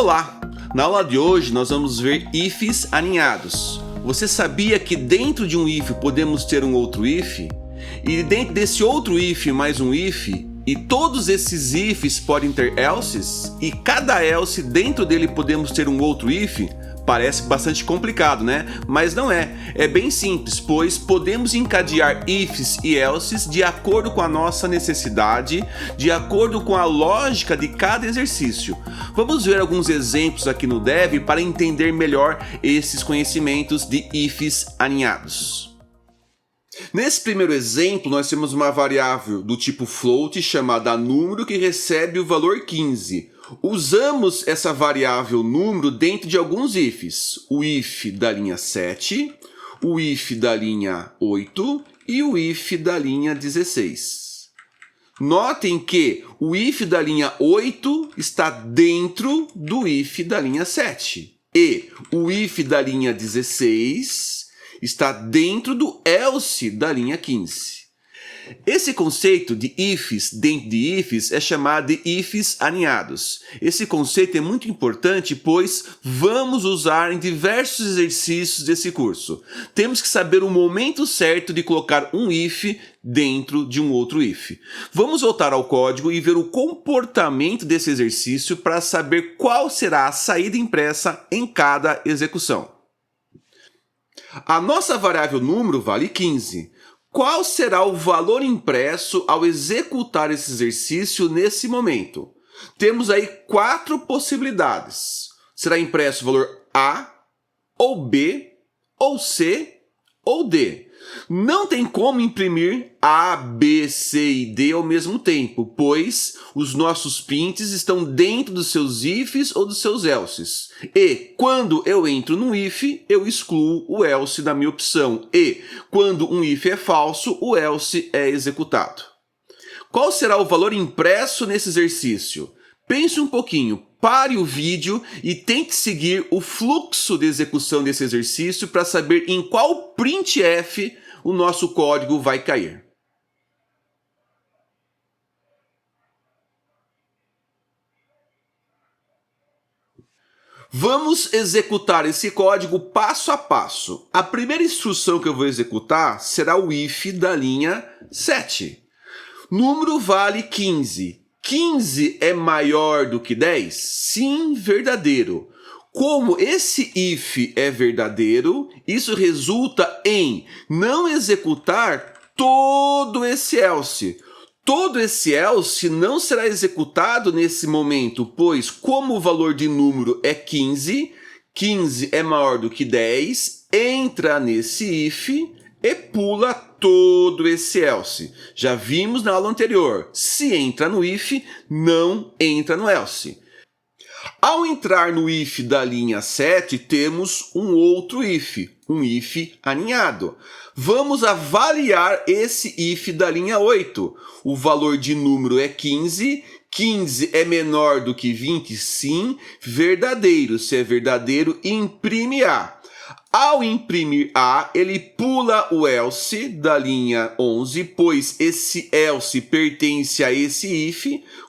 Olá! Na aula de hoje nós vamos ver ifs aninhados. Você sabia que dentro de um if podemos ter um outro if? E dentro desse outro if mais um if? E todos esses ifs podem ter elses? E cada else dentro dele podemos ter um outro if? Parece bastante complicado, né? Mas não é. É bem simples, pois podemos encadear ifs e elses de acordo com a nossa necessidade, de acordo com a lógica de cada exercício. Vamos ver alguns exemplos aqui no Dev para entender melhor esses conhecimentos de ifs aninhados. Nesse primeiro exemplo, nós temos uma variável do tipo float chamada número que recebe o valor 15. Usamos essa variável número dentro de alguns ifs. O if da linha 7, o if da linha 8 e o if da linha 16. Notem que o if da linha 8 está dentro do if da linha 7. E o if da linha 16 está dentro do else da linha 15. Esse conceito de ifs dentro de ifs é chamado de ifs aninhados. Esse conceito é muito importante, pois vamos usar em diversos exercícios desse curso. Temos que saber o momento certo de colocar um if dentro de um outro if. Vamos voltar ao código e ver o comportamento desse exercício para saber qual será a saída impressa em cada execução. A nossa variável número vale 15. Qual será o valor impresso ao executar esse exercício nesse momento? Temos aí 4 possibilidades. Será impresso o valor A, ou B, ou C, ou D. Não tem como imprimir A, B, C e D ao mesmo tempo, pois os nossos prints estão dentro dos seus ifs ou dos seus elses. E quando eu entro no if, eu excluo o else da minha opção. E quando um if é falso, o else é executado. Qual será o valor impresso nesse exercício? Pense um pouquinho, pare o vídeo e tente seguir o fluxo de execução desse exercício para saber em qual printf o nosso código vai cair. Vamos executar esse código passo a passo. A primeira instrução que eu vou executar será o if da linha 7. Número vale 15. 15 é maior do que 10? Sim, verdadeiro. Como esse if é verdadeiro, isso resulta em não executar todo esse else. Todo esse else não será executado nesse momento, pois como o valor de número é 15, 15 é maior do que 10, entra nesse if e pula todo esse else. Já vimos na aula anterior, se entra no if, não entra no else. Ao entrar no if da linha 7, temos um outro if, um if aninhado. Vamos avaliar esse if da linha 8. O valor de número é 15, 15 é menor do que 20, sim, verdadeiro. Se é verdadeiro, imprime A. Ao imprimir A, ele pula o else da linha 11, pois esse else pertence a esse if.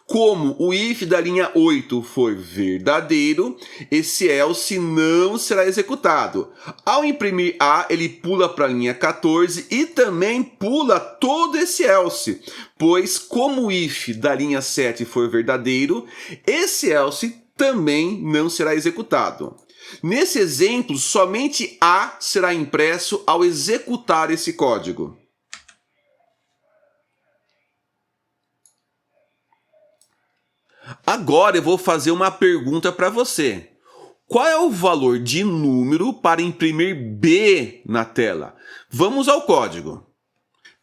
Como o if da linha 8 for verdadeiro, esse else não será executado. Ao imprimir A, ele pula para a linha 14 e também pula todo esse else, pois como o if da linha 7 for verdadeiro, esse else também não será executado. Nesse exemplo, somente A será impresso ao executar esse código. Agora eu vou fazer uma pergunta para você. Qual é o valor de número para imprimir B na tela? Vamos ao código.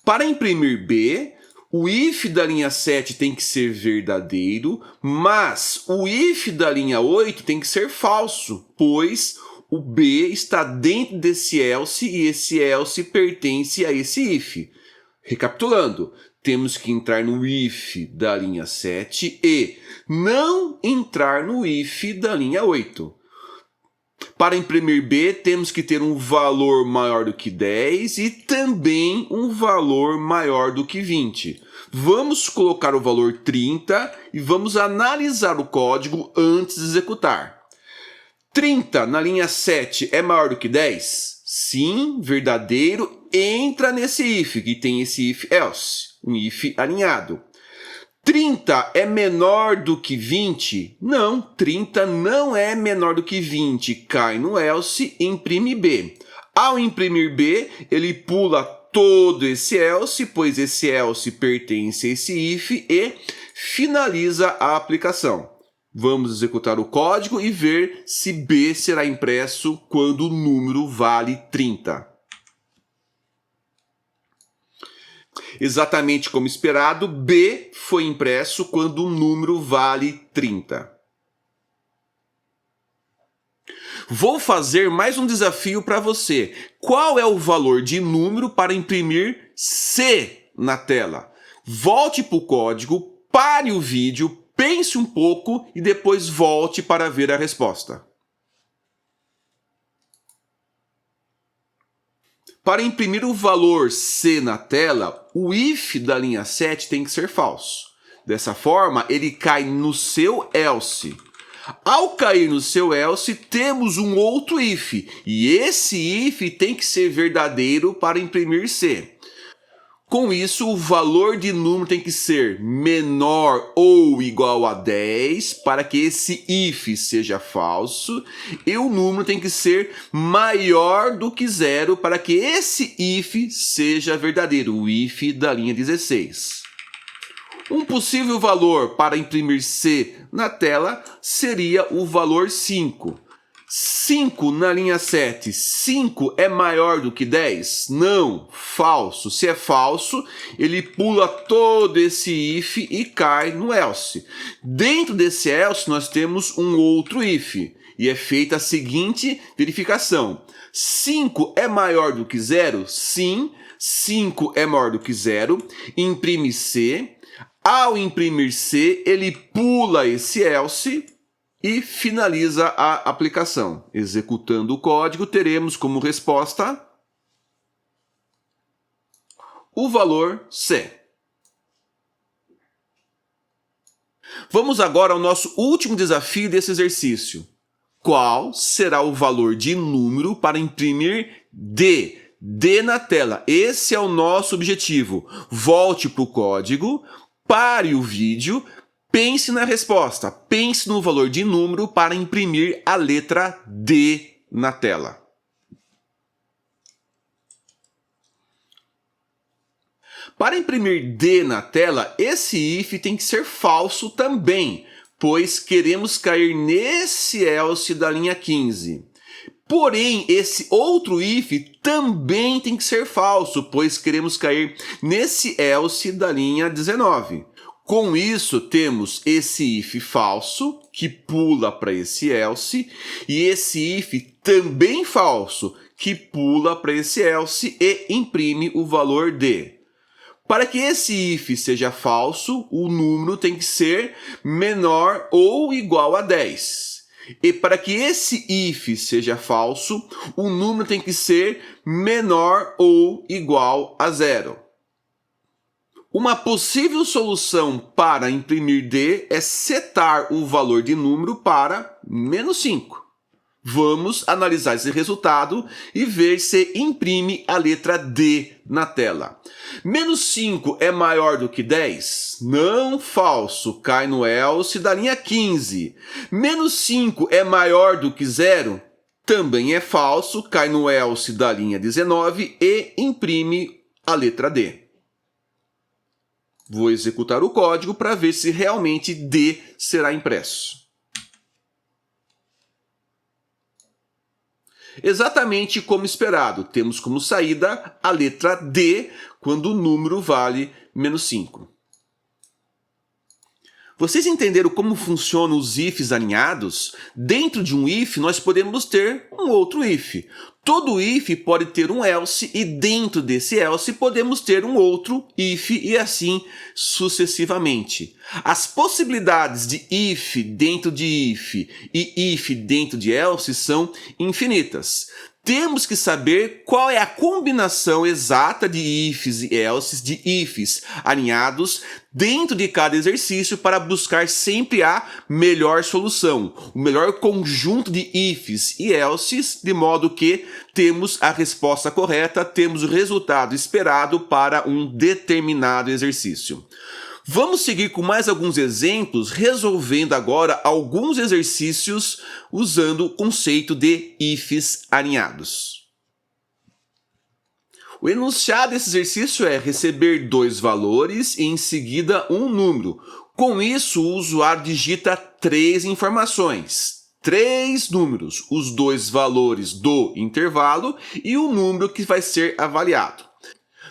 Para imprimir B, o if da linha 7 tem que ser verdadeiro, mas o if da linha 8 tem que ser falso, pois o B está dentro desse else e esse else pertence a esse if. Recapitulando, temos que entrar no if da linha 7 e não entrar no if da linha 8. Para imprimir B, temos que ter um valor maior do que 10 e também um valor maior do que 20. Vamos colocar o valor 30 e vamos analisar o código antes de executar. 30 na linha 7 é maior do que 10? Sim, verdadeiro, entra nesse if, que tem esse if-else, um if alinhado. 30 é menor do que 20? Não, 30 não é menor do que 20. Cai no else e imprime B. Ao imprimir B, ele pula todo esse else, pois esse else pertence a esse if e finaliza a aplicação. Vamos executar o código e ver se B será impresso quando o número vale 30. Exatamente como esperado, B foi impresso quando o número vale 30. Vou fazer mais um desafio para você. Qual é o valor de número para imprimir C na tela? Volte para o código, pare o vídeo, pense um pouco e depois volte para ver a resposta. Para imprimir o valor C na tela, o if da linha 7 tem que ser falso. Dessa forma, ele cai no seu else. Ao cair no seu else, temos um outro if, e esse if tem que ser verdadeiro para imprimir C. Com isso, o valor de número tem que ser menor ou igual a 10 para que esse if seja falso, e o número tem que ser maior do que 0 para que esse if seja verdadeiro, o if da linha 16. Um possível valor para imprimir C na tela seria o valor 5. 5 na linha 7, 5 é maior do que 10? Não, falso. Se é falso, ele pula todo esse if e cai no else. Dentro desse else, nós temos um outro if, e é feita a seguinte verificação. 5 é maior do que 0? Sim, 5 é maior do que 0. Imprime C. Ao imprimir C, ele pula esse else e finaliza a aplicação. Executando o código, teremos como resposta o valor C. Vamos agora ao nosso último desafio desse exercício. Qual será o valor de número para imprimir D? D na tela. Esse é o nosso objetivo. Volte para o código, pare o vídeo, pense na resposta, pense no valor de número para imprimir a letra D na tela. Para imprimir D na tela, esse if tem que ser falso também, pois queremos cair nesse else da linha 15. Porém, esse outro if também tem que ser falso, pois queremos cair nesse else da linha 19. Com isso, temos esse if falso, que pula para esse else, e esse if também falso, que pula para esse else e imprime o valor D. Para que esse if seja falso, o número tem que ser menor ou igual a 10. E para que esse if seja falso, o número tem que ser menor ou igual a 0. Uma possível solução para imprimir D é setar o valor de número para menos 5. Vamos analisar esse resultado e ver se imprime a letra D na tela. Menos 5 é maior do que 10? Não, falso, cai no else da linha 15. Menos 5 é maior do que 0? Também é falso, cai no else da linha 19 e imprime a letra D. Vou executar o código para ver se realmente D será impresso. Exatamente como esperado, temos como saída a letra D quando o número vale menos 5. Vocês entenderam como funcionam os ifs alinhados? Dentro de um if, nós podemos ter um outro if. Todo if pode ter um else e dentro desse else podemos ter um outro if e assim sucessivamente. As possibilidades de if dentro de if e if dentro de else são infinitas. temos que saber qual é a combinação exata de ifs e elses, de ifs alinhados dentro de cada exercício para buscar sempre a melhor solução, o melhor conjunto de ifs e elses, de modo que temos a resposta correta, temos o resultado esperado para um determinado exercício. Vamos seguir com mais alguns exemplos, resolvendo agora alguns exercícios usando o conceito de ifs alinhados. O enunciado desse exercício é receber 2 valores e em seguida um número. Com isso, o usuário digita 3 informações, 3 números, os 2 valores do intervalo e o número que vai ser avaliado.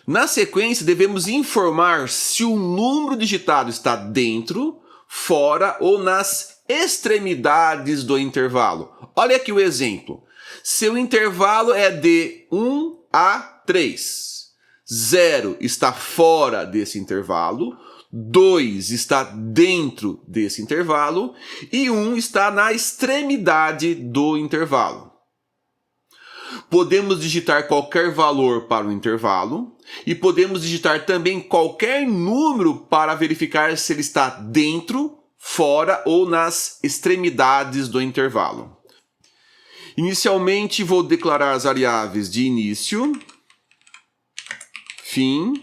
Na sequência, devemos informar se o número digitado está dentro, fora ou nas extremidades do intervalo. Olha aqui o exemplo. Seu intervalo é de 1 a 3. 0 está fora desse intervalo, 2 está dentro desse intervalo e 1 está na extremidade do intervalo. Podemos digitar qualquer valor para o intervalo e podemos digitar também qualquer número para verificar se ele está dentro, fora ou nas extremidades do intervalo. Inicialmente vou declarar as variáveis de início, fim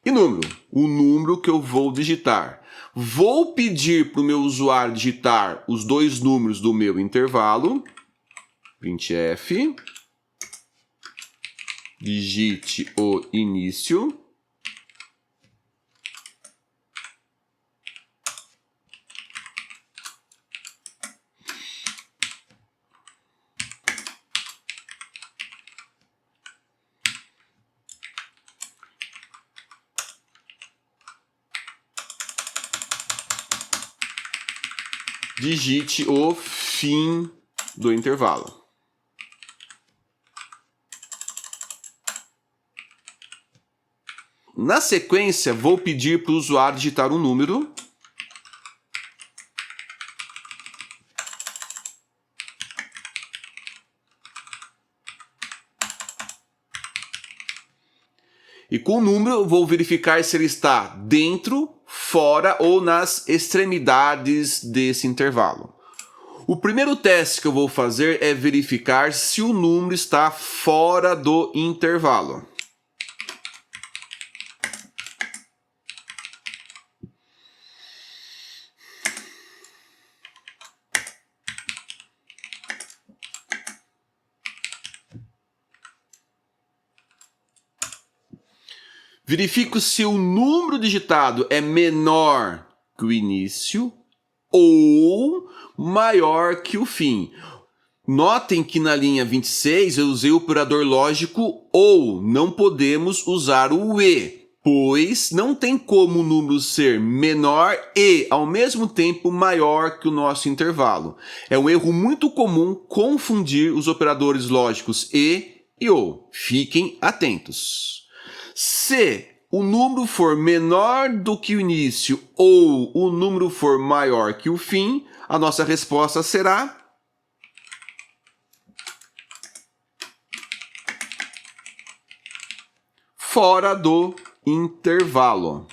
e número, o número que eu vou digitar. Vou pedir para o meu usuário digitar os 2 números do meu intervalo. Printf, digite o início, digite o fim do intervalo. Na sequência, vou pedir para o usuário digitar um número. E com o número, eu vou verificar se ele está dentro, fora ou nas extremidades desse intervalo. O primeiro teste que eu vou fazer é verificar se o número está fora do intervalo. Verifico se o número digitado é menor que o início ou maior que o fim. Notem que na linha 26 eu usei o operador lógico ou, não podemos usar o e, pois não tem como o número ser menor e, ao mesmo tempo, maior que o nosso intervalo. É um erro muito comum confundir os operadores lógicos e ou. Fiquem atentos. Se o número for menor do que o início ou o número for maior que o fim, a nossa resposta será fora do intervalo.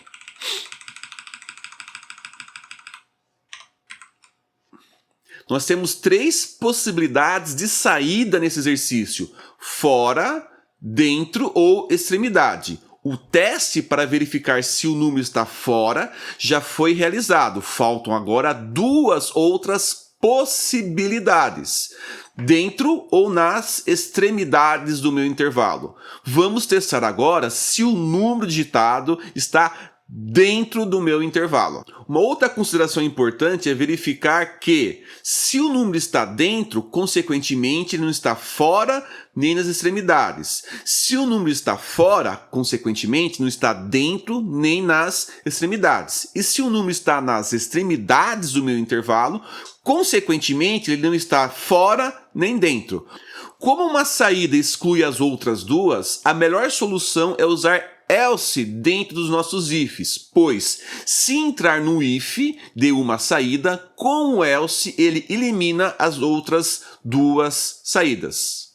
Nós temos 3 possibilidades de saída nesse exercício: fora, dentro ou extremidade. O teste para verificar se o número está fora já foi realizado. Faltam agora 2 outras possibilidades: dentro ou nas extremidades do meu intervalo. Vamos testar agora se o número digitado está dentro do meu intervalo. Uma outra consideração importante é verificar que, se o número está dentro, consequentemente ele não está fora nem nas extremidades. Se o número está fora, consequentemente não está dentro nem nas extremidades. E se o número está nas extremidades do meu intervalo, consequentemente ele não está fora nem dentro. Como uma saída exclui as outras 2, a melhor solução é usar else dentro dos nossos ifs, pois se entrar no if de uma saída, com o else ele elimina as outras duas saídas.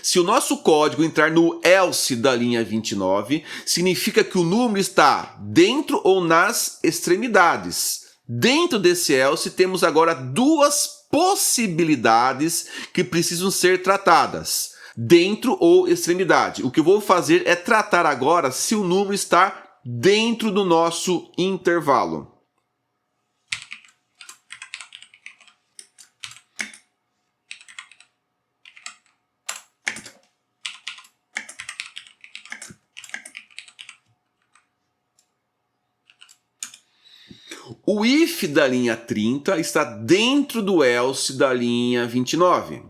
Se o nosso código entrar no else da linha 29, significa que o número está dentro ou nas extremidades. Dentro desse else temos agora duas possibilidades que precisam ser tratadas. Dentro ou extremidade. O que eu vou fazer é tratar agora se o número está dentro do nosso intervalo. O if da linha 30 está dentro do else da linha 29.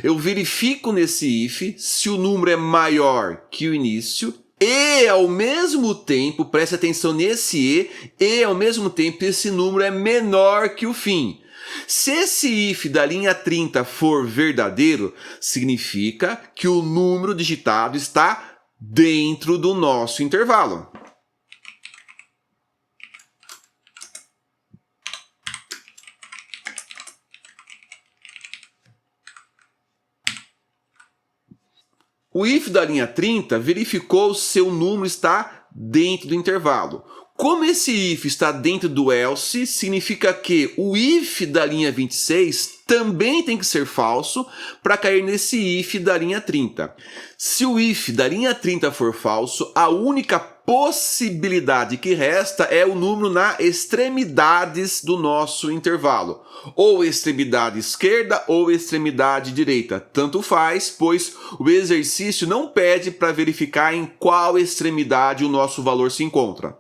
Eu verifico nesse if se o número é maior que o início e, ao mesmo tempo, preste atenção nesse e ao mesmo tempo, esse número é menor que o fim. Se esse if da linha 30 for verdadeiro, significa que o número digitado está dentro do nosso intervalo. O if da linha 30 verificou se o número está dentro do intervalo. Como esse if está dentro do else, significa que o if da linha 26 também tem que ser falso para cair nesse if da linha 30. Se o if da linha 30 for falso, a única possibilidade que resta é o número nas extremidades do nosso intervalo. Ou extremidade esquerda ou extremidade direita. Tanto faz, pois o exercício não pede para verificar em qual extremidade o nosso valor se encontra.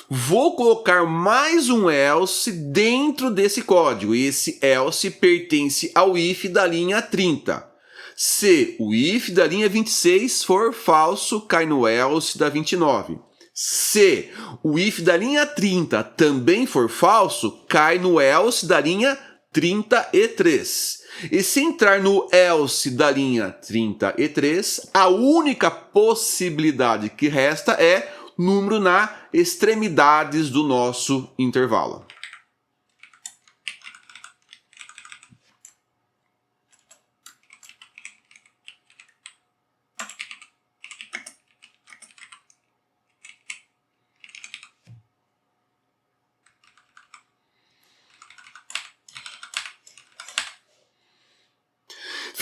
Vou colocar mais um else dentro desse código. E esse else pertence ao if da linha 30. Se o if da linha 26 for falso, cai no else da 29. Se o if da linha 30 também for falso, cai no else da linha 33. E se entrar no else da linha 33, a única possibilidade que resta é número nas extremidades do nosso intervalo.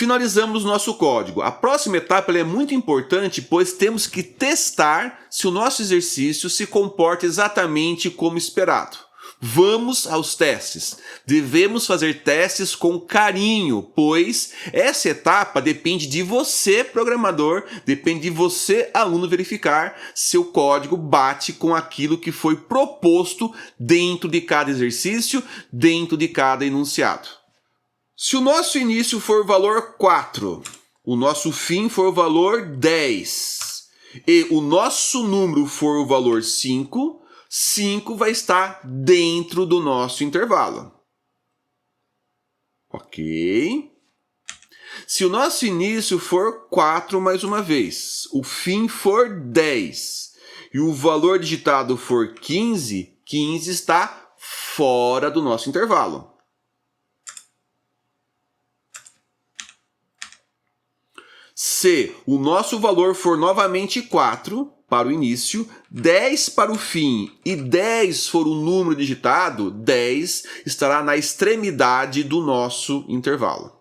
Finalizamos nosso código. A próxima etapa é muito importante, pois temos que testar se o nosso exercício se comporta exatamente como esperado. Vamos aos testes. Devemos fazer testes com carinho, pois essa etapa depende de você, programador, depende de você, aluno, verificar se o código bate com aquilo que foi proposto dentro de cada exercício, dentro de cada enunciado. Se o nosso início for o valor 4, o nosso fim for o valor 10 e o nosso número for o valor 5, 5 vai estar dentro do nosso intervalo. Ok? Se o nosso início for 4 mais uma vez, o fim for 10 e o valor digitado for 15, 15 está fora do nosso intervalo. Se o nosso valor for novamente 4 para o início, 10 para o fim e 10 for o número digitado, 10 estará na extremidade do nosso intervalo.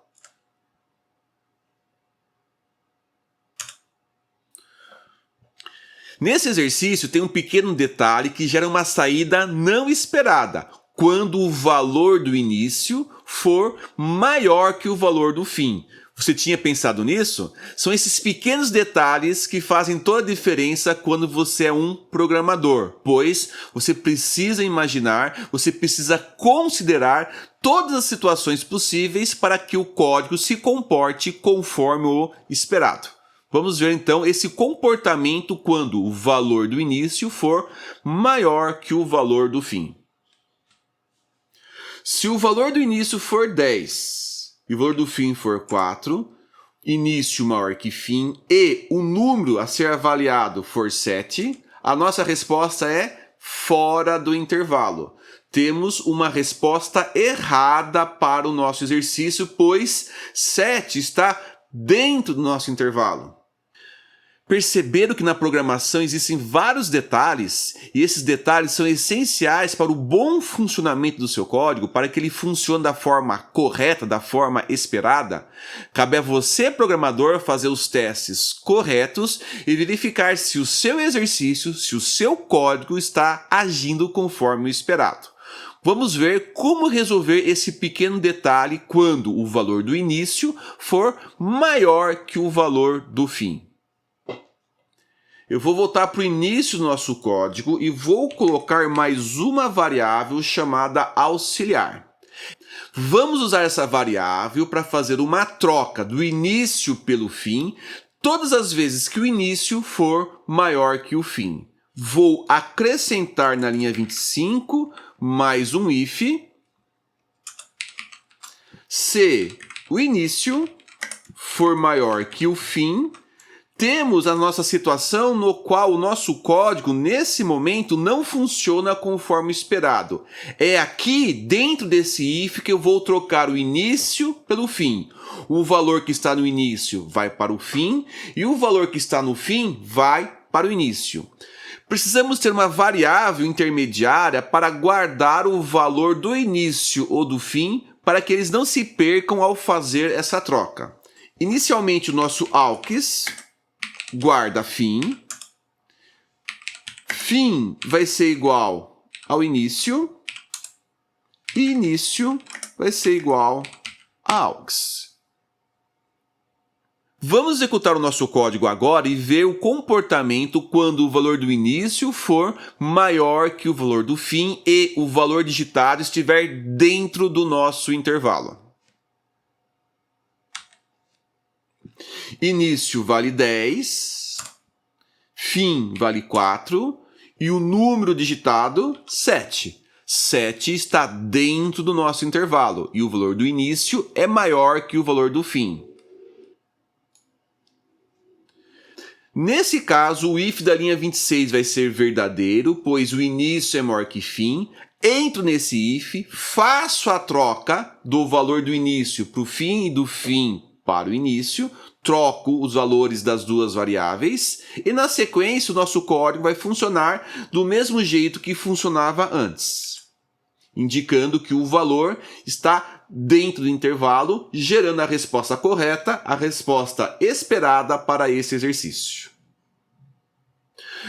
Nesse exercício tem um pequeno detalhe que gera uma saída não esperada, quando o valor do início for maior que o valor do fim. Você tinha pensado nisso? São esses pequenos detalhes que fazem toda a diferença quando você é um programador, pois você precisa imaginar, você precisa considerar todas as situações possíveis para que o código se comporte conforme o esperado. Vamos ver então esse comportamento quando o valor do início for maior que o valor do fim. Se o valor do início for 10 e o valor do fim for 4, início maior que fim, e o número a ser avaliado for 7, a nossa resposta é fora do intervalo. Temos uma resposta errada para o nosso exercício, pois 7 está dentro do nosso intervalo. Perceberam que na programação existem vários detalhes, e esses detalhes são essenciais para o bom funcionamento do seu código, para que ele funcione da forma correta, da forma esperada? Cabe a você, programador, fazer os testes corretos e verificar se o seu exercício, se o seu código está agindo conforme o esperado. Vamos ver como resolver esse pequeno detalhe quando o valor do início for maior que o valor do fim. Eu vou voltar para o início do nosso código e vou colocar mais uma variável chamada auxiliar. Vamos usar essa variável para fazer uma troca do início pelo fim todas as vezes que o início for maior que o fim. Vou acrescentar na linha 25 mais um if. Se o início for maior que o fim, temos a nossa situação no qual o nosso código, nesse momento, não funciona conforme esperado. É aqui, dentro desse if, que eu vou trocar o início pelo fim. O valor que está no início vai para o fim, e o valor que está no fim vai para o início. Precisamos ter uma variável intermediária para guardar o valor do início ou do fim, para que eles não se percam ao fazer essa troca. Inicialmente, o nosso aux guarda fim. Fim vai ser igual ao início. E início vai ser igual a aux. Vamos executar o nosso código agora e ver o comportamento quando o valor do início for maior que o valor do fim e o valor digitado estiver dentro do nosso intervalo. Início vale 10, fim vale 4 e o número digitado 7. 7 está dentro do nosso intervalo e o valor do início é maior que o valor do fim. Nesse caso, o if da linha 26 vai ser verdadeiro, pois o início é maior que fim. Entro nesse if, faço a troca do valor do início para o fim e do fim para o início, troco os valores das duas variáveis e na sequência o nosso código vai funcionar do mesmo jeito que funcionava antes, indicando que o valor está dentro do intervalo, gerando a resposta correta, a resposta esperada para esse exercício.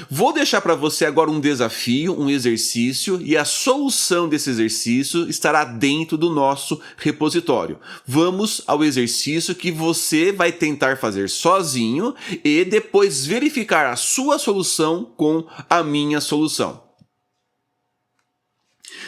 Vou deixar para você agora um desafio, um exercício, e a solução desse exercício estará dentro do nosso repositório. Vamos ao exercício que você vai tentar fazer sozinho e depois verificar a sua solução com a minha solução.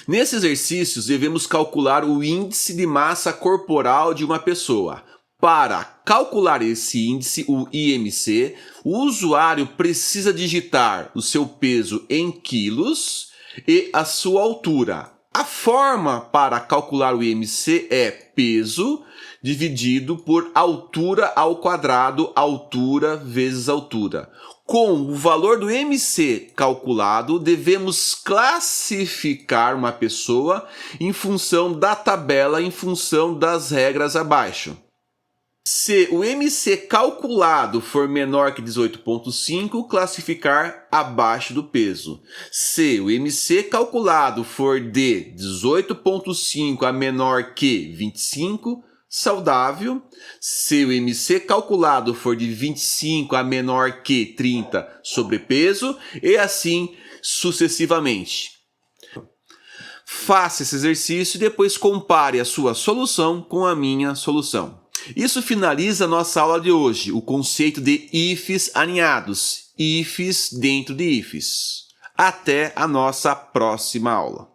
Nesse exercício, devemos calcular o índice de massa corporal de uma pessoa. Para calcular esse índice, o IMC, o usuário precisa digitar o seu peso em quilos e a sua altura. A forma para calcular o IMC é peso dividido por altura ao quadrado, altura vezes altura. Com o valor do IMC calculado, devemos classificar uma pessoa em função da tabela, em função das regras abaixo. Se o IMC calculado for menor que 18,5, classificar abaixo do peso. Se o IMC calculado for de 18,5 a menor que 25, saudável. Se o IMC calculado for de 25 a menor que 30, sobrepeso, e assim sucessivamente. Faça esse exercício e depois compare a sua solução com a minha solução. Isso finaliza a nossa aula de hoje, o conceito de ifs alinhados, ifs dentro de ifs. Até a nossa próxima aula.